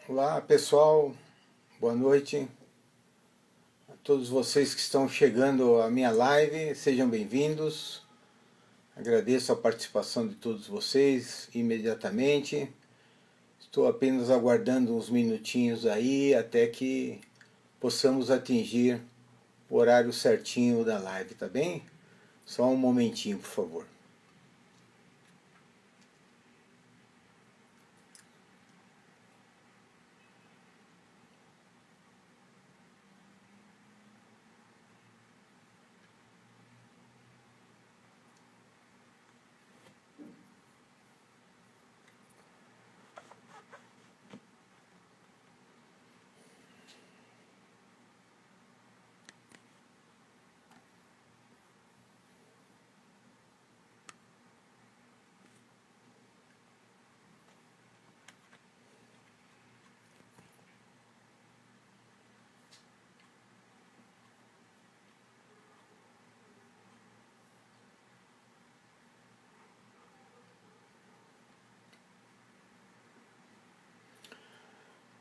Olá pessoal, boa noite a todos vocês que estão chegando à minha live, sejam bem-vindos. Agradeço a participação de todos vocês imediatamente. Estou apenas aguardando uns minutinhos aí até que possamos atingir o horário certinho da live, tá bem? Só um momentinho, por favor.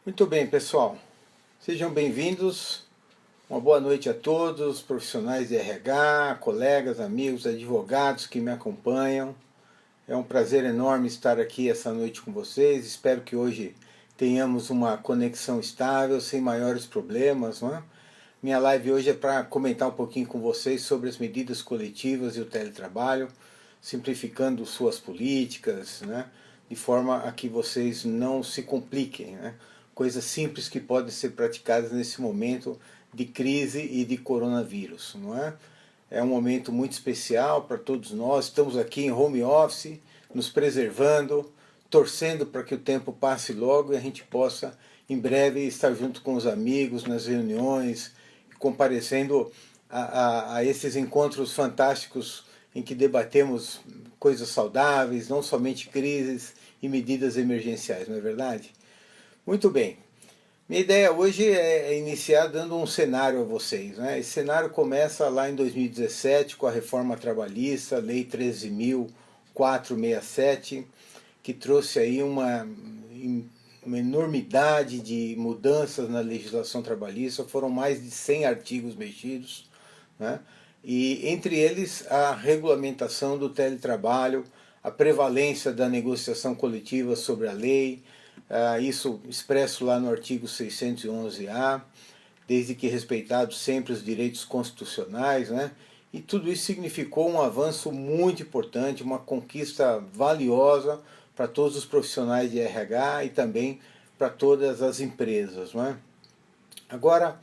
Muito bem, pessoal. Sejam bem-vindos. Uma boa noite a todos, profissionais de RH, colegas, amigos, advogados que me acompanham. É um prazer enorme estar aqui essa noite com vocês. Espero que hoje tenhamos uma conexão estável, sem maiores problemas, não é? Minha live hoje é para comentar um pouquinho com vocês sobre as medidas coletivas e o teletrabalho, simplificando suas políticas, né? De forma a que vocês não se compliquem, né? Coisas simples que podem ser praticadas nesse momento de crise e de coronavírus, não é? É um momento muito especial para todos nós. Estamos aqui em home office, nos preservando, torcendo para que o tempo passe logo e a gente possa, em breve, estar junto com os amigos nas reuniões, comparecendo a esses encontros fantásticos em que debatemos coisas saudáveis, não somente crises e medidas emergenciais, não é verdade? Muito bem. Minha ideia hoje é iniciar dando um cenário a vocês, né? Esse cenário começa lá em 2017 com a reforma trabalhista, Lei 13.467, que trouxe aí uma enormidade de mudanças na legislação trabalhista. Foram mais de 100 artigos mexidos, né? E entre eles a regulamentação do teletrabalho, a prevalência da negociação coletiva sobre a lei, isso expresso lá no artigo 611-A, desde que respeitados sempre os direitos constitucionais, né? E tudo isso significou um avanço muito importante, uma conquista valiosa para todos os profissionais de RH e também para todas as empresas, não é? Agora,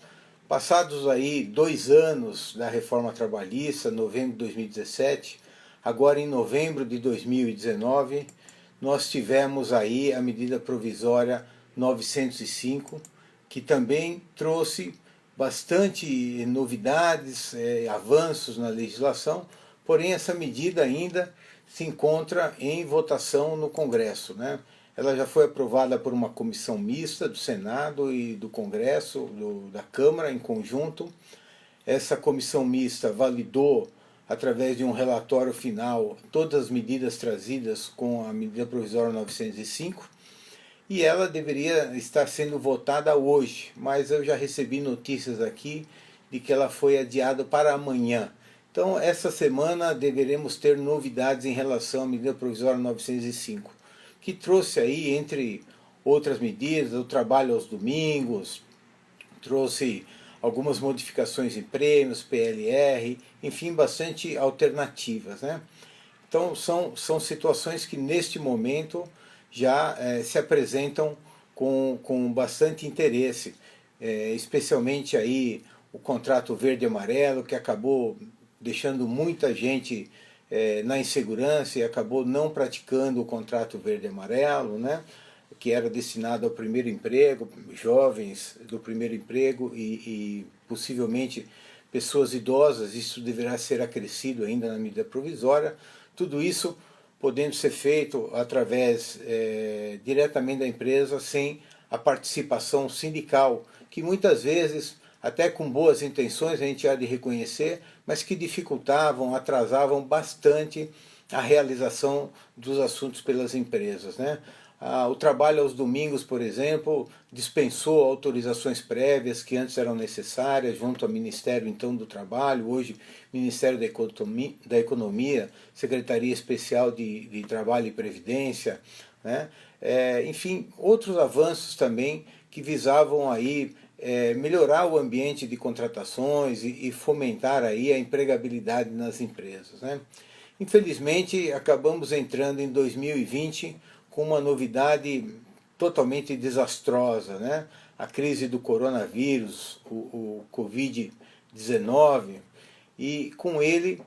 passados aí 2 anos da reforma trabalhista, novembro de 2017, agora em novembro de 2019, nós tivemos aí a medida provisória 905, que também trouxe bastante novidades, avanços na legislação, porém essa medida ainda se encontra em votação no Congresso, né? Ela já foi aprovada por uma comissão mista do Senado e do Congresso, da Câmara em conjunto. Essa comissão mista validou, através de um relatório final, todas as medidas trazidas com a medida provisória 905, e ela deveria estar sendo votada hoje, mas eu já recebi notícias aqui de que ela foi adiada para amanhã. Então, essa semana deveremos ter novidades em relação à medida provisória 905, que trouxe aí, entre outras medidas, o trabalho aos domingos, trouxe algumas modificações em prêmios, PLR, enfim, bastante alternativas, né? Então são situações que neste momento já se apresentam com bastante interesse, especialmente aí o contrato verde e amarelo, que acabou deixando muita gente na insegurança e acabou não praticando o contrato verde e amarelo, né? Que era destinado ao primeiro emprego, jovens do primeiro emprego e possivelmente pessoas idosas. Isso deverá ser acrescido ainda na medida provisória. Tudo isso podendo ser feito através diretamente da empresa, sem a participação sindical, que muitas vezes, até com boas intenções, a gente há de reconhecer, mas que dificultavam, atrasavam bastante a realização dos assuntos pelas empresas, né? O trabalho aos domingos, por exemplo, dispensou autorizações prévias que antes eram necessárias junto ao Ministério então do Trabalho, hoje Ministério da Economia, Secretaria Especial de Trabalho e Previdência, né? Enfim, outros avanços também que visavam aí melhorar o ambiente de contratações e fomentar aí a empregabilidade nas empresas, né? Infelizmente, acabamos entrando em 2020 com uma novidade totalmente desastrosa, né? A crise do coronavírus, o Covid-19, e com ele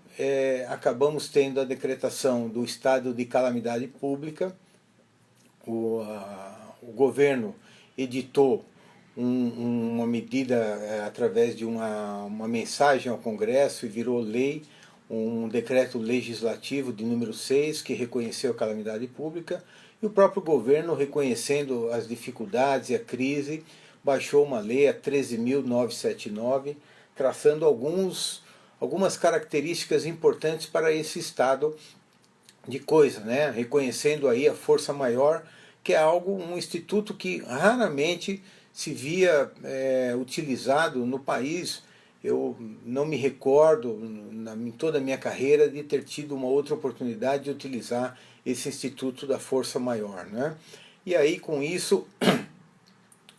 acabamos tendo a decretação do estado de calamidade pública. O governo editou uma medida através de uma mensagem ao Congresso e virou lei, um decreto legislativo de número 6 que reconheceu a calamidade pública, e o próprio governo, reconhecendo as dificuldades e a crise, baixou uma lei, a 13.979, traçando algumas características importantes para esse estado de coisa, né? Reconhecendo aí a força maior, que é um instituto que raramente se via utilizado no país. Eu não me recordo, em toda a minha carreira, de ter tido uma outra oportunidade de utilizar esse Instituto da Força Maior, né? E aí, com isso,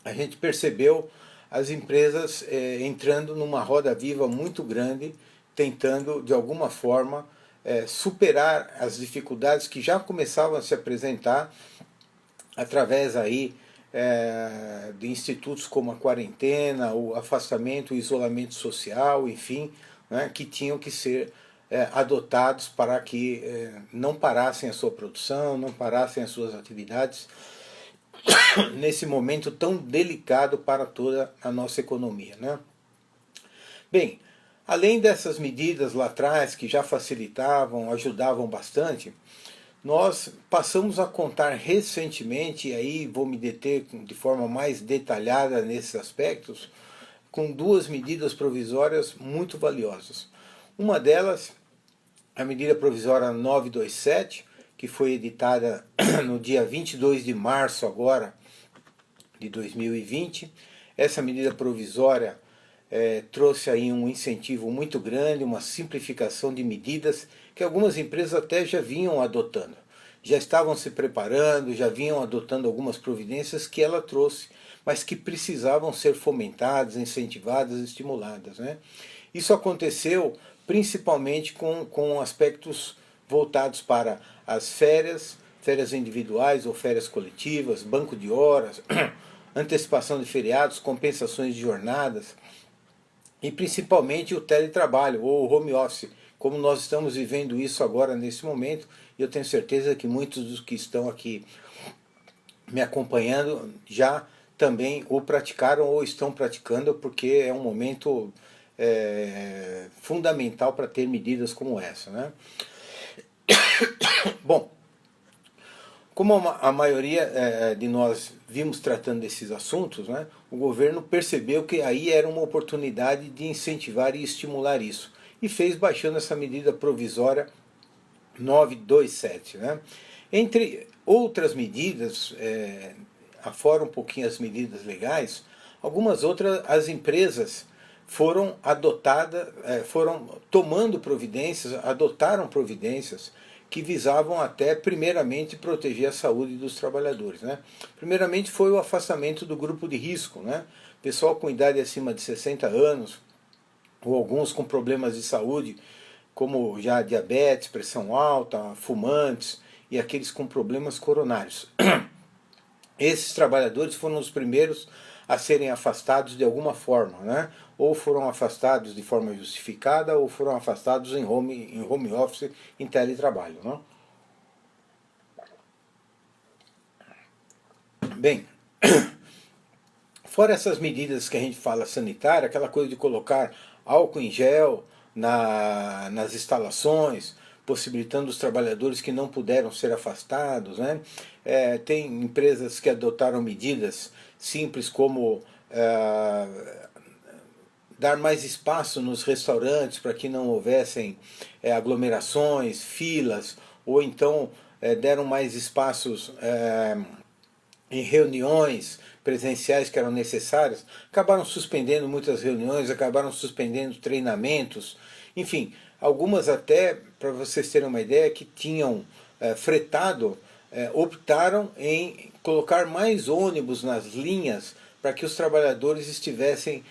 a gente percebeu as empresas entrando numa roda viva muito grande, tentando, de alguma forma, superar as dificuldades que já começavam a se apresentar através aí de institutos como a quarentena, o afastamento, o isolamento social, enfim, né, que tinham que ser adotados para que não parassem a sua produção, não parassem as suas atividades nesse momento tão delicado para toda a nossa economia, né? Bem, além dessas medidas lá atrás que já facilitavam, ajudavam bastante, nós passamos a contar recentemente, e aí vou me deter de forma mais detalhada nesses aspectos, com duas medidas provisórias muito valiosas. Uma delas, a medida provisória 927, que foi editada no dia 22 de março agora, de 2020. Essa medida provisória trouxe aí um incentivo muito grande, uma simplificação de medidas que algumas empresas até já vinham adotando. Já estavam se preparando, já vinham adotando algumas providências que ela trouxe, mas que precisavam ser fomentadas, incentivadas, estimuladas, né? Isso aconteceu principalmente com aspectos voltados para as férias individuais ou férias coletivas, banco de horas, antecipação de feriados, compensações de jornadas, e principalmente o teletrabalho ou o home office, como nós estamos vivendo isso agora nesse momento. E eu tenho certeza que muitos dos que estão aqui me acompanhando já também ou praticaram ou estão praticando, porque é um momento fundamental para ter medidas como essa, né? Bom, como a maioria de nós vimos tratando desses assuntos, né, o governo percebeu que aí era uma oportunidade de incentivar e estimular isso, e fez baixando essa medida provisória 927. Né? Entre outras medidas, afora um pouquinho as medidas legais, algumas outras as empresas foram tomando providências, adotaram providências que visavam até, primeiramente, proteger a saúde dos trabalhadores, né? Primeiramente foi o afastamento do grupo de risco, né? Pessoal com idade acima de 60 anos, ou alguns com problemas de saúde, como já diabetes, pressão alta, fumantes e aqueles com problemas coronários. Esses trabalhadores foram os primeiros a serem afastados de alguma forma, né? Ou foram afastados de forma justificada, ou foram afastados em home office, em teletrabalho. Né? Bem, fora essas medidas que a gente fala sanitária, aquela coisa de colocar álcool em gel nas instalações, possibilitando os trabalhadores que não puderam ser afastados, né? Tem empresas que adotaram medidas simples como dar mais espaço nos restaurantes para que não houvessem aglomerações, filas, ou então deram mais espaços em reuniões presenciais que eram necessárias, acabaram suspendendo muitas reuniões, acabaram suspendendo treinamentos, enfim, algumas até, para vocês terem uma ideia, que tinham fretado, optaram em colocar mais ônibus nas linhas para que os trabalhadores estivessem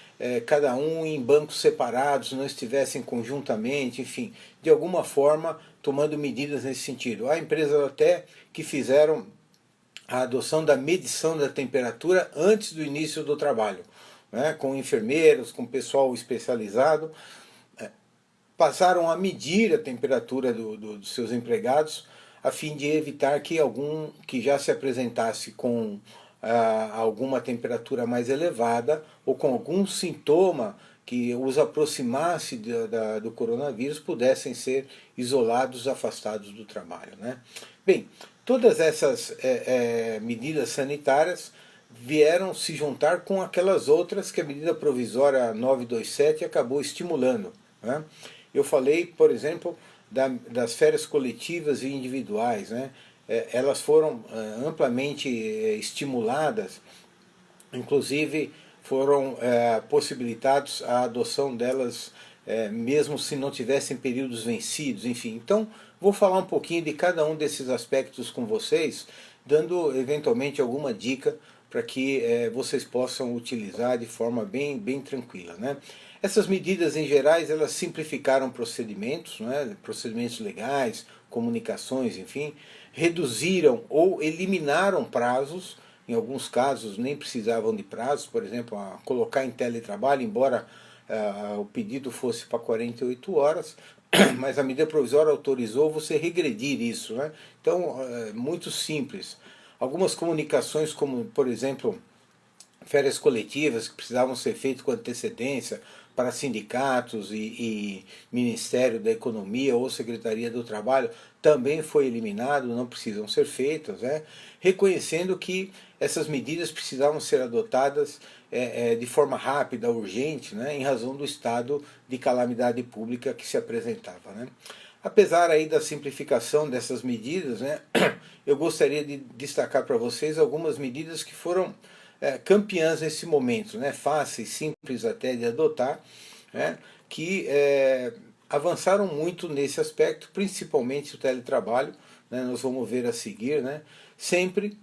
cada um em bancos separados, não estivessem conjuntamente, enfim, de alguma forma tomando medidas nesse sentido. Há empresas até que fizeram a adoção da medição da temperatura antes do início do trabalho, né, com enfermeiros, com pessoal especializado, passaram a medir a temperatura dos seus empregados a fim de evitar que algum que já se apresentasse com alguma temperatura mais elevada ou com algum sintoma que os aproximasse do coronavírus pudessem ser isolados, afastados do trabalho, né? Bem, todas essas medidas sanitárias vieram se juntar com aquelas outras que a medida provisória 927 acabou estimulando, né? Eu falei, por exemplo, das férias coletivas e individuais, né? Elas foram amplamente estimuladas, inclusive foram possibilitados a adoção delas mesmo se não tivessem períodos vencidos, enfim. Então, vou falar um pouquinho de cada um desses aspectos com vocês, dando eventualmente alguma dica para que vocês possam utilizar de forma bem tranquila, né? Essas medidas em gerais, elas simplificaram procedimentos, né? Procedimentos legais, comunicações, enfim, reduziram ou eliminaram prazos, em alguns casos nem precisavam de prazos, por exemplo, a colocar em teletrabalho, embora o pedido fosse para 48 horas, mas a medida provisória autorizou você regredir isso, né? Então, muito simples. Algumas comunicações, como, por exemplo, férias coletivas que precisavam ser feitas com antecedência para sindicatos e Ministério da Economia ou Secretaria do Trabalho, também foi eliminado, não precisam ser feitas, né? Reconhecendo que essas medidas precisavam ser adotadas de forma rápida, urgente, né? Em razão do estado de calamidade pública que se apresentava, né? Apesar aí da simplificação dessas medidas, né, eu gostaria de destacar para vocês algumas medidas que foram campeãs nesse momento, né, fáceis, simples até de adotar, né, que avançaram muito nesse aspecto, principalmente o teletrabalho, né, nós vamos ver a seguir, né, sempre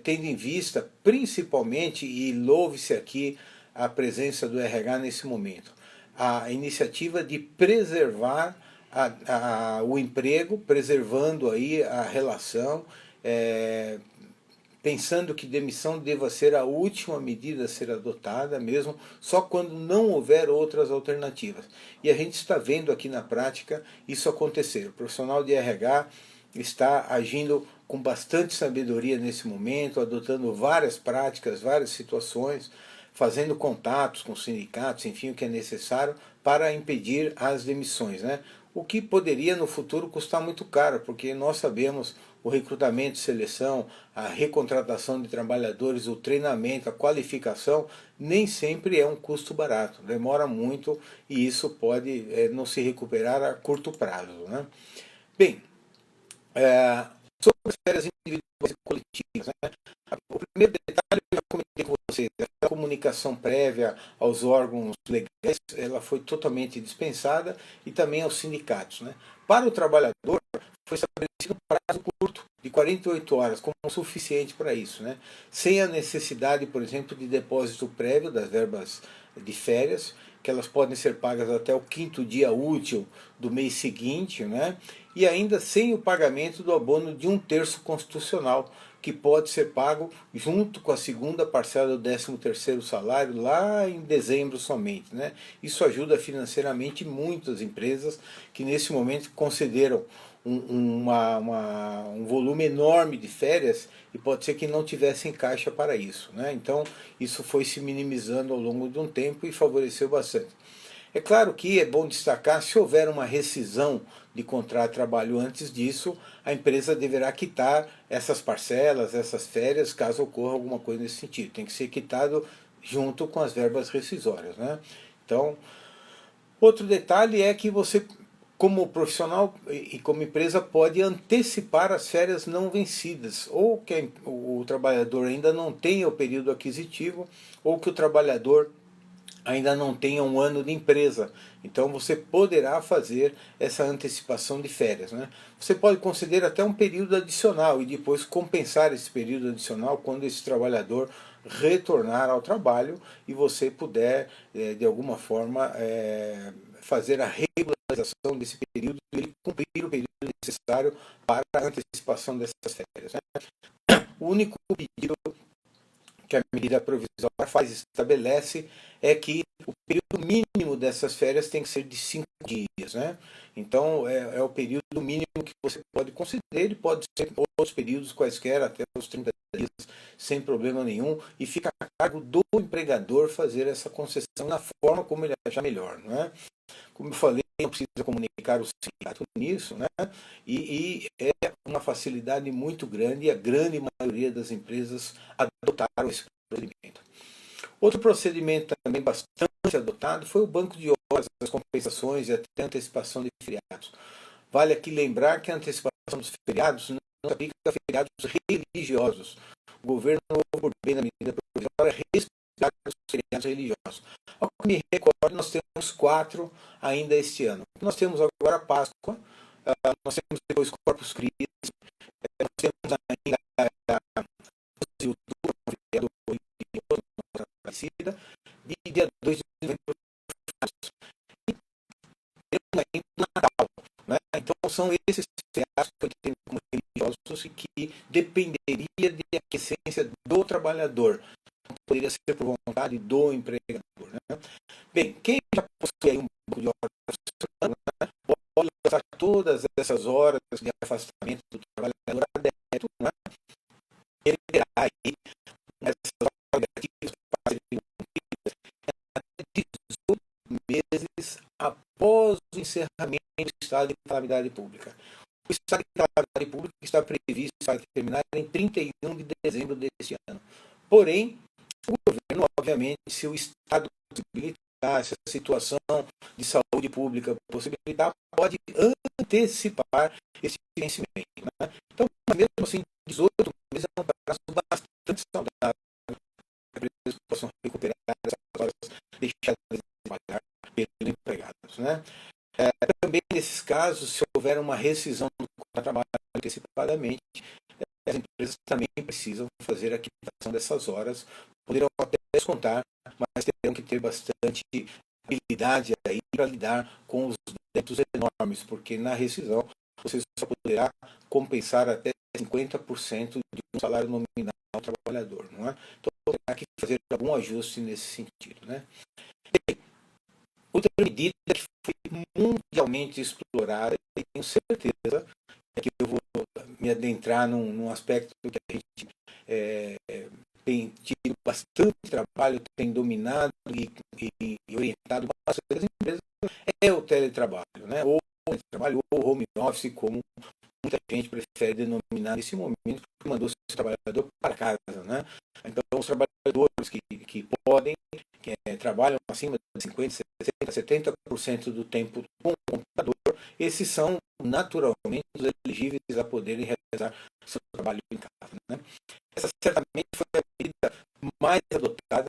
tendo em vista, principalmente, e louve-se aqui a presença do RH nesse momento, a iniciativa de preservar o emprego, preservando aí a relação, pensando que demissão deva ser a última medida a ser adotada mesmo, só quando não houver outras alternativas. E a gente está vendo aqui na prática isso acontecer. O profissional de RH está agindo com bastante sabedoria nesse momento, adotando várias práticas, várias situações, fazendo contatos com sindicatos, enfim, o que é necessário para impedir as demissões, né? O que poderia no futuro custar muito caro, porque nós sabemos o recrutamento, seleção, a recontratação de trabalhadores, o treinamento, a qualificação, nem sempre é um custo barato, demora muito e isso pode não se recuperar a curto prazo, né? Bem, sobre as férias individuais e coletivas, né? O primeiro detalhe eu já comentei com vocês, a comunicação prévia aos órgãos legais, ela foi totalmente dispensada e também aos sindicatos, né? Para o trabalhador, foi estabelecido um prazo curto, de 48 horas, como suficiente para isso, né? Sem a necessidade, por exemplo, de depósito prévio das verbas de férias, que elas podem ser pagas até o quinto dia útil do mês seguinte, né? E ainda sem o pagamento do abono de 1/3 constitucional, que pode ser pago junto com a segunda parcela do 13º salário lá em dezembro somente, né? Isso ajuda financeiramente muitas empresas que nesse momento concederam um volume enorme de férias e pode ser que não tivessem caixa para isso, né? Então isso foi se minimizando ao longo de um tempo e favoreceu bastante. É claro que é bom destacar, se houver uma rescisão de contrato de trabalho antes disso, a empresa deverá quitar essas parcelas, essas férias, caso ocorra alguma coisa nesse sentido. Tem que ser quitado junto com as verbas rescisórias, né? Então, outro detalhe é que você como profissional e como empresa pode antecipar as férias não vencidas, ou que o trabalhador ainda não tenha o período aquisitivo, ou que o trabalhador ainda não tenha um ano de empresa. Então você poderá fazer essa antecipação de férias, né? Você pode conceder até um período adicional e depois compensar esse período adicional quando esse trabalhador retornar ao trabalho e você puder, de alguma forma, fazer a regularização desse período e ele cumprir o período necessário para a antecipação dessas férias, né? O único pedido que a medida provisória estabelece é que o período mínimo dessas férias tem que ser de 5 dias, né? Então é o período mínimo que você pode conceder, e pode ser outros períodos quaisquer, até os 30 dias, sem problema nenhum, e fica a cargo do empregador fazer essa concessão na forma como ele achar melhor, não é? Como eu falei, não precisa comunicar o sindicato nisso, né? E é uma facilidade muito grande e a grande maioria das empresas adotaram esse procedimento. Outro procedimento também bastante adotado foi o banco de horas, as compensações e até a antecipação de feriados. Vale aqui lembrar que a antecipação dos feriados não se aplica a feriados religiosos. O governo, por bem da medida provisória, respeitar os feriados religiosos. Ao que me recordo, nós temos 4 ainda este ano. Nós temos agora a Páscoa, nós temos depois Corpus Christi, nós temos ainda a 12 de outubro, um feriado religioso, parecida, e dia 2 de novembro, e temos ainda o Natal, né? Então são esses feriados que eu entendo como religiosos e que dependeria de aquiescência do trabalhador, não poderia ser por vontade do empregador, né? Bem, quem já possui aí um banco de horas, né, pode usar todas essas horas de afastamento do trabalhador a débito, né? Ele terá aí essas horas negativas para serem cumpridas até 18 meses após o encerramento do estado de calamidade pública. O estado de calamidade pública está previsto para terminar em 31 de dezembro deste ano. Porém, o governo, obviamente, se o estado possibilitar, se a situação de saúde pública possibilitar, pode antecipar esse vencimento, né? Então, mesmo assim, 18 meses é um prazo bastante saudável para que as empresas possam recuperar essas horas deixadas de trabalhar pelos empregados, né? Também, nesses casos, se houver uma rescisão do trabalho antecipadamente, as empresas também precisam fazer a quitação dessas horas, poderão até descontar, mas terão que ter bastante habilidade aí para lidar com os débitos enormes, porque na rescisão você só poderá compensar até 50% de um salário nominal ao trabalhador, não é? Então terá que fazer algum ajuste nesse sentido, né? E outra medida que foi mundialmente explorada, e tenho certeza que eu vou me adentrar num aspecto que a gente tem tido bastante trabalho, tem dominado e orientado bastante as empresas, é o teletrabalho, né? Ou o teletrabalho, ou o home office, como muita gente prefere denominar nesse momento, porque mandou seu trabalhador para casa, né? Então, os trabalhadores que podem, trabalham acima de 50, 60, 70% do tempo com o computador, esses são naturalmente os elegíveis a poderem realizar seu trabalho em casa, né? Essa certamente foi a medida mais adotada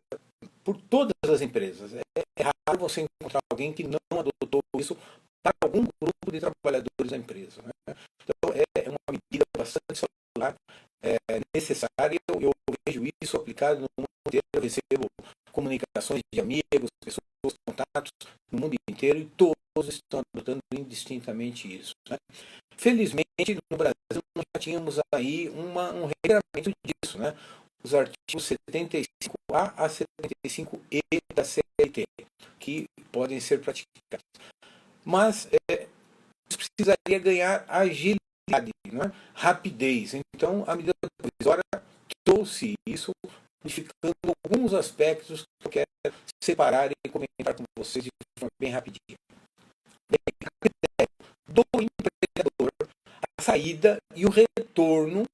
por todas as empresas. É raro você encontrar alguém que não adotou isso para algum grupo de trabalhadores da empresa, né? Então é uma medida bastante celular, necessária. Eu vejo isso aplicado no mundo inteiro. Eu recebo comunicações de amigos, pessoas, contatos no mundo inteiro, e todos estão adotando indistintamente isso, né? Felizmente, no Brasil, nós já tínhamos aí um regramento disso, né? Os artigos 75A a 75E da CLT, que podem ser praticados. Mas isso precisaria ganhar agilidade, né? Rapidez. Então, a medida provisória trouxe isso, modificando alguns aspectos que eu quero separar e comentar com vocês de forma bem rapidinha. Do empregador, a saída e o retorno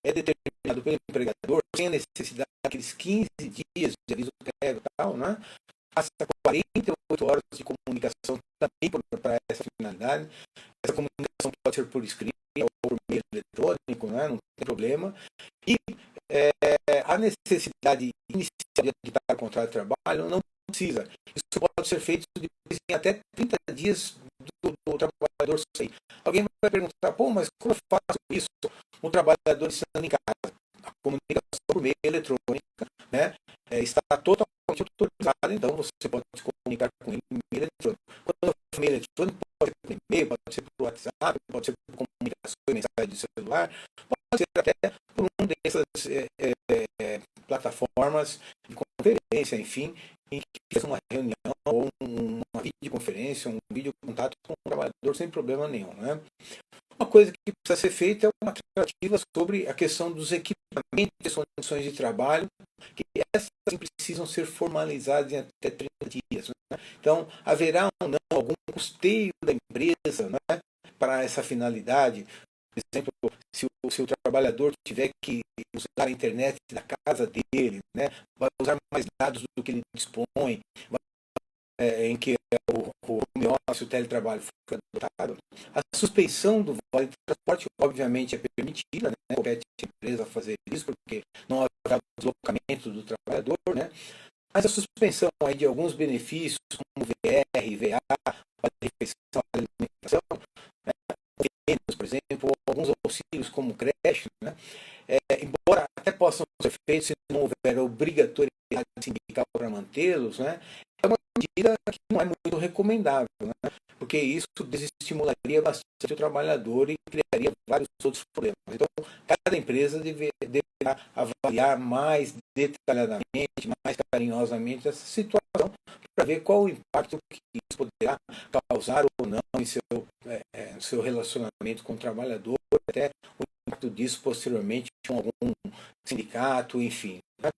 é determinado pelo empregador sem a necessidade daqueles 15 dias de aviso prévio e tal, né? Passa 48 horas de comunicação também para essa finalidade. essa comunicação pode ser por escrito ou por meio eletrônico, né? Não tem problema. E a necessidade inicial de editar o contrato de trabalho não precisa. Isso pode ser feito depois em até 30 dias do trabalhador sair. Alguém vai perguntar, pô, mas como eu faço isso? Um trabalhador estando em casa. A comunicação por meio eletrônica, né, está totalmente autorizada, então você pode se comunicar com ele por meio eletrônico. Quando for meio eletrônico, pode ser por e-mail, pode ser por WhatsApp, pode ser por comunicação e mensagem de celular, pode ser até por uma dessas plataformas de conferência, enfim, em que faz uma reunião ou uma videoconferência, um videocontato com o trabalhador sem problema nenhum, né? Uma coisa que precisa ser feita é uma tratativa sobre a questão dos equipamentos e condições de trabalho, que essas precisam ser formalizadas em até 30 dias. Né? Então, haverá ou não algum custeio da empresa, né, para essa finalidade? Por exemplo, se o trabalhador tiver que usar a internet da casa dele, né, vai usar mais dados do que ele dispõe, em que o home office, o teletrabalho foi adotado, a suspensão do vale de transporte, obviamente, é permitida, né? Qualquer empresa fazer isso, porque não haverá deslocamento do trabalhador, né? Mas a suspensão aí de alguns benefícios, como VR, VA, refeição, alimentação, né? Por exemplo, ou alguns auxílios como creche, né? Embora até possam ser feitos se não houver obrigatoriedade sindical para mantê-los, né? É uma medida que não é muito recomendável, né? Porque isso desestimularia bastante o trabalhador e criaria vários outros problemas. Então, cada empresa deverá avaliar mais detalhadamente, mais carinhosamente essa situação para ver qual o impacto que isso poderá causar ou não em seu relacionamento com o trabalhador, até o impacto disso posteriormente com algum sindicato, enfim. Né?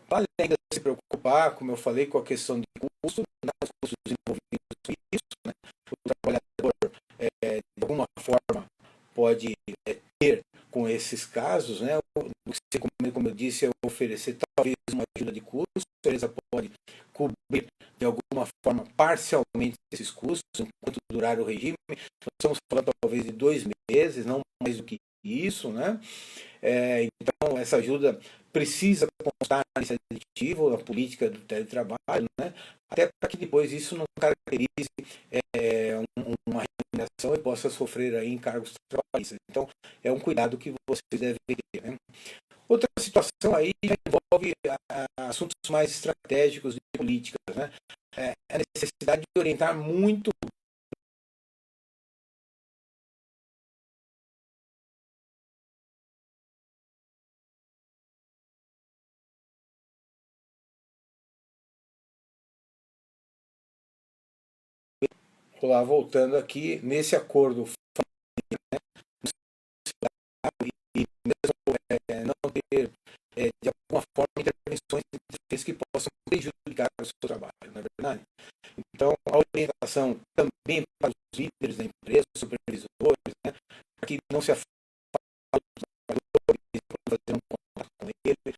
Vale ainda se preocupar, como eu falei, com a questão de custo, né, os custos envolvidos com isso. Né? O trabalhador, de alguma forma, pode ter com esses casos, né? Como eu disse, é oferecer talvez uma ajuda de custo, a empresa pode cobrir de alguma forma parcialmente esses custos, enquanto durar o regime. Nós estamos falando talvez de 2 meses, não mais do que isso, né? Então, essa ajuda precisa constar nesse aditivo, na política do teletrabalho, né? Até para que depois isso não caracterize uma remuneração e possa sofrer aí encargos trabalhistas. Então, é um cuidado que você deve ter. Né? Outra situação aí já envolve assuntos mais estratégicos de políticas, né? A necessidade de orientar muito. Lá voltando aqui, nesse acordo, e mesmo não ter, de alguma forma, intervenções que possam prejudicar o seu trabalho, não é verdade? Então, a orientação também para os líderes da empresa, supervisores, né, para que não se afaste do trabalhador, fazer um contato com ele,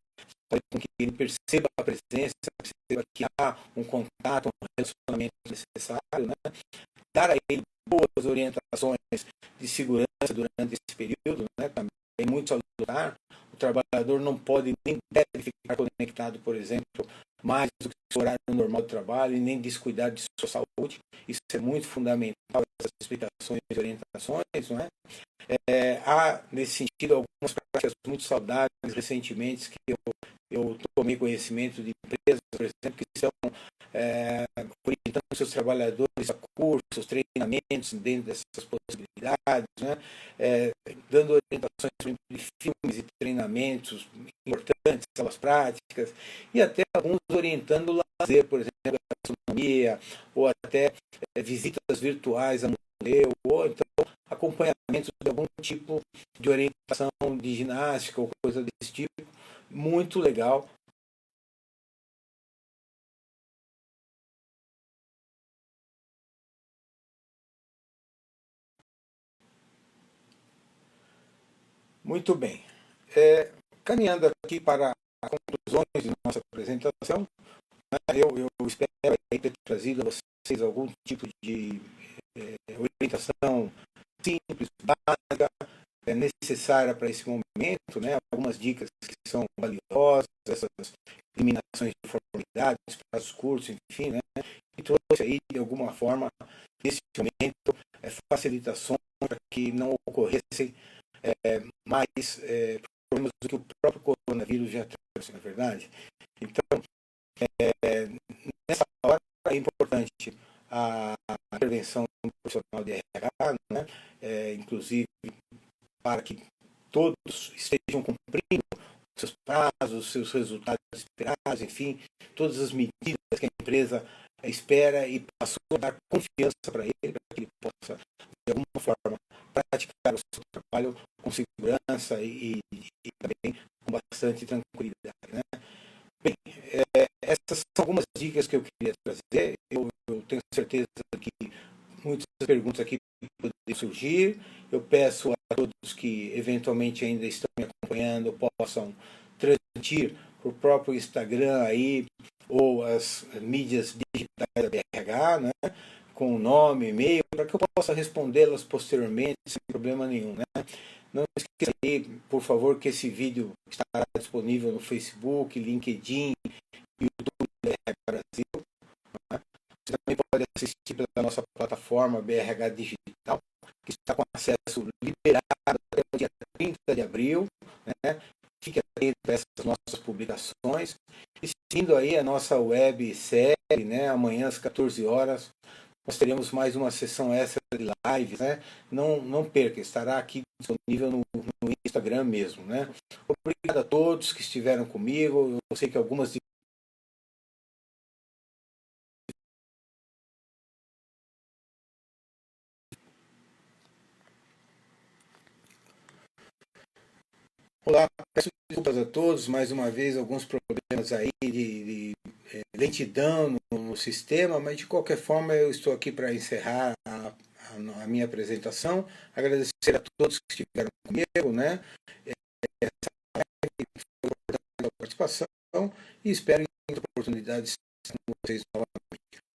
fazer com que ele perceba a presença, perceba que há um contato, um relacionamento necessário, né? Dar a ele boas orientações de segurança durante esse período, né? Também muito salutar. O trabalhador não pode nem deve ficar conectado, por exemplo, mais do que o horário normal do trabalho e nem descuidar de sua saúde. Isso é muito fundamental, essas explicações e orientações, não é? Há, nesse sentido, algumas práticas muito saudáveis recentemente que eu tomei conhecimento de empresas, por exemplo, que estão orientando seus trabalhadores a cursos, treinamentos dentro dessas possibilidades, né? Dando orientações de filmes e treinamentos importantes, aulas práticas, e até alguns orientando o lazer, por exemplo, a gastronomia, ou até visitas virtuais a museu, ou então acompanhamento de algum tipo de orientação de ginástica ou coisa desse tipo, muito legal. Muito bem. Caminhando aqui para as conclusões de nossa apresentação, né, eu espero ter trazido a vocês algum tipo de orientação simples, básica, necessária para esse momento, né? Algumas dicas que são valiosas, essas eliminações de formalidades, prazos curtos, enfim, né? E trouxe aí, de alguma forma, nesse momento, facilitações para que não ocorressem mais problemas do que o próprio coronavírus já trouxe, na verdade. Então, nessa hora é importante a intervenção do profissional de RH, né? Inclusive para que todos estejam cumprindo seus prazos, seus resultados esperados, enfim, todas as medidas que a empresa espera e passou a dar confiança para ele, para que ele possa, de alguma forma, praticar o seu trabalho com segurança e também com bastante tranquilidade, né? Bem, essas são algumas dicas que eu queria trazer. Eu tenho certeza que muitas perguntas aqui podem surgir. Eu peço a todos que eventualmente ainda estão me acompanhando possam transmitir para o próprio Instagram aí, ou as mídias digitais da BRH, né, com o nome, e-mail, para que eu possa respondê-las posteriormente sem problema nenhum, né? Não esqueça aí, por favor, que esse vídeo estará disponível no Facebook, LinkedIn, YouTube da BRH Brasil. Né? Você também pode assistir pela nossa plataforma BRH Digital, que está com acesso liberado até o dia 30 de abril. Né? Fique atento a essas nossas publicações. E seguindo aí a nossa websérie, né? Amanhã às 14 horas, nós teremos mais uma sessão extra de lives, né? Não perca, estará aqui disponível no Instagram mesmo, né? Obrigado a todos que estiveram comigo. Eu sei que algumas Olá, peço desculpas a todos, mais uma vez, alguns problemas aí de lentidão no sistema, mas de qualquer forma eu estou aqui para encerrar a minha apresentação, agradecer a todos que estiveram comigo, né, essa participação, e espero em outras oportunidades com vocês novamente.